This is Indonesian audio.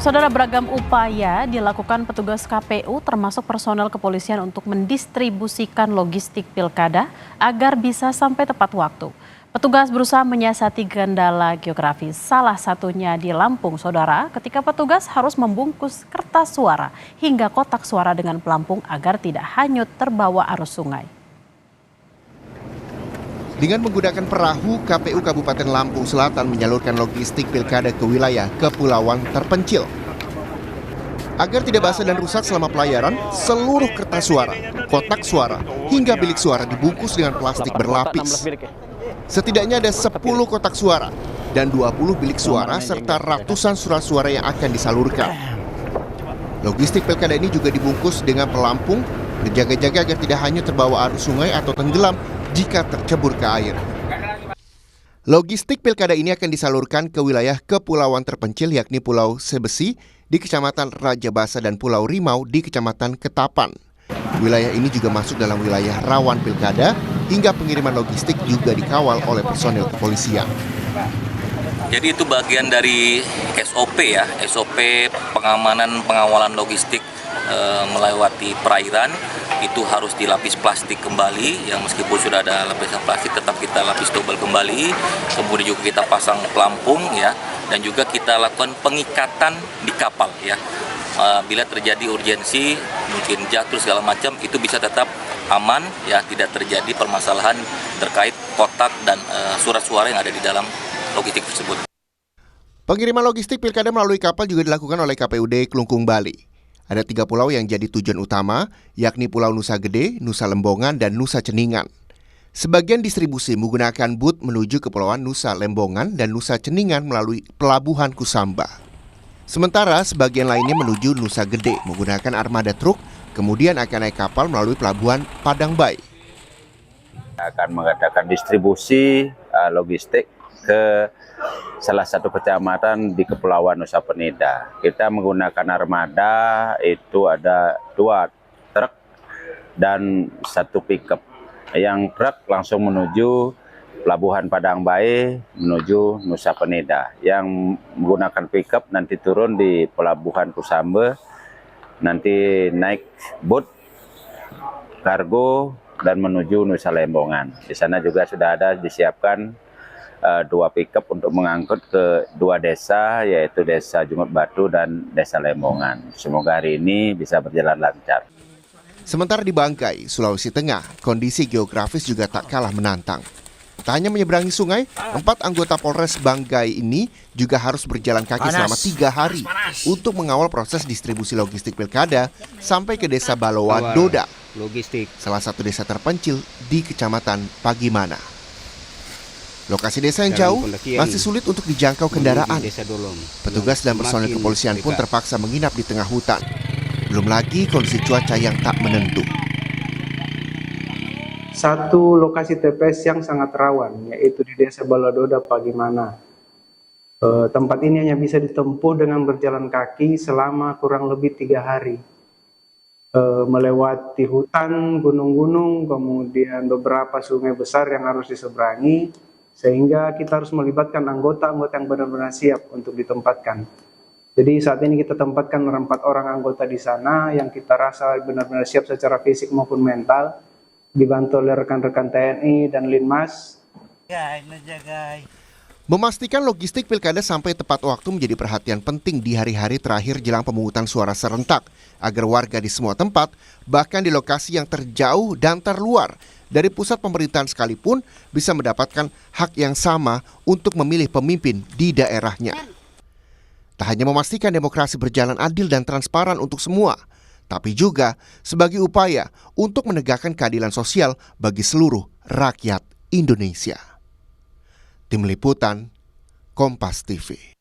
Saudara, beragam upaya dilakukan petugas KPU termasuk personel kepolisian untuk mendistribusikan logistik pilkada agar bisa sampai tepat waktu. Petugas berusaha menyiasati kendala geografis, salah satunya di Lampung, saudara, ketika petugas harus membungkus kertas suara hingga kotak suara dengan pelampung agar tidak hanyut terbawa arus sungai. Dengan menggunakan perahu, KPU Kabupaten Lampung Selatan menyalurkan logistik pilkada ke wilayah kepulauan terpencil. Agar tidak basah dan rusak selama pelayaran, seluruh kertas suara, kotak suara, hingga bilik suara dibungkus dengan plastik berlapis. Setidaknya ada 10 kotak suara dan 20 bilik suara serta ratusan surat suara yang akan disalurkan. Logistik pilkada ini juga dibungkus dengan pelampung, berjaga-jaga agar tidak hanya terbawa arus sungai atau tenggelam jika tercebur ke air. Logistik pilkada ini akan disalurkan ke wilayah kepulauan terpencil yakni Pulau Sebesi di Kecamatan Raja Basa dan Pulau Rimau di Kecamatan Ketapan. Wilayah ini juga masuk dalam wilayah rawan pilkada hingga pengiriman logistik juga dikawal oleh personel kepolisian. Jadi itu bagian dari SOP ya, SOP pengamanan pengawalan logistik melewati perairan. Itu harus dilapis plastik kembali, yang meskipun sudah ada lapisan plastik tetap kita lapis double kembali. Kemudian juga kita pasang pelampung ya, dan juga kita lakukan pengikatan di kapal ya. Bila terjadi urgensi, mungkin jatuh segala macam, itu bisa tetap aman ya, tidak terjadi permasalahan terkait kotak dan surat suara yang ada di dalam logistik tersebut. Pengiriman logistik pilkada melalui kapal juga dilakukan oleh KPUD Klungkung, Bali. Ada 3 pulau yang jadi tujuan utama, yakni Pulau Nusa Gede, Nusa Lembongan, dan Nusa Ceningan. Sebagian distribusi menggunakan bot menuju Kepulauan Nusa Lembongan dan Nusa Ceningan melalui Pelabuhan Kusamba. Sementara sebagian lainnya menuju Nusa Gede menggunakan armada truk, kemudian akan naik kapal melalui Pelabuhan Padang Bay. Akan mengadakan distribusi logistik ke salah satu kecamatan di Kepulauan Nusa Penida. Kita menggunakan armada, itu ada 2 truk dan 1 pickup. Yang truk langsung menuju Pelabuhan Padang Bay menuju Nusa Penida. Yang menggunakan pickup nanti turun di Pelabuhan Kusamba, nanti naik boat kargo dan menuju Nusa Lembongan. Di sana juga sudah ada disiapkan 2 pickup untuk mengangkut ke 2 desa, yaitu Desa Jungut Batu dan Desa Lembongan. Semoga hari ini bisa berjalan lancar. Sementara di Bangkai, Sulawesi Tengah, kondisi geografis juga tak kalah menantang. Tak hanya menyeberangi sungai, 4 anggota Polres Bangkai ini juga harus berjalan kaki selama 3 hari untuk mengawal proses distribusi logistik pilkada sampai ke Desa Baloa Doda, salah satu desa terpencil di Kecamatan Pagimana. Lokasi desa yang jauh masih sulit untuk dijangkau kendaraan. Petugas dan personel kepolisian pun terpaksa menginap di tengah hutan. Belum lagi kondisi cuaca yang tak menentu. Satu lokasi TPS yang sangat rawan, yaitu di Desa Balododa Pagimana. Tempat ini hanya bisa ditempuh dengan berjalan kaki selama kurang lebih 3 hari. Melewati hutan, gunung-gunung, kemudian beberapa sungai besar yang harus diseberangi, sehingga kita harus melibatkan anggota-anggota yang benar-benar siap untuk ditempatkan. Jadi saat ini kita tempatkan 4 orang anggota di sana yang kita rasa benar-benar siap secara fisik maupun mental, dibantu oleh rekan-rekan TNI dan Linmas. Memastikan logistik pilkada sampai tepat waktu menjadi perhatian penting di hari-hari terakhir jelang pemungutan suara serentak, agar warga di semua tempat, bahkan di lokasi yang terjauh dan terluar dari pusat pemerintahan sekalipun, bisa mendapatkan hak yang sama untuk memilih pemimpin di daerahnya. Tak hanya memastikan demokrasi berjalan adil dan transparan untuk semua, tapi juga sebagai upaya untuk menegakkan keadilan sosial bagi seluruh rakyat Indonesia. Tim Liputan, Kompas TV.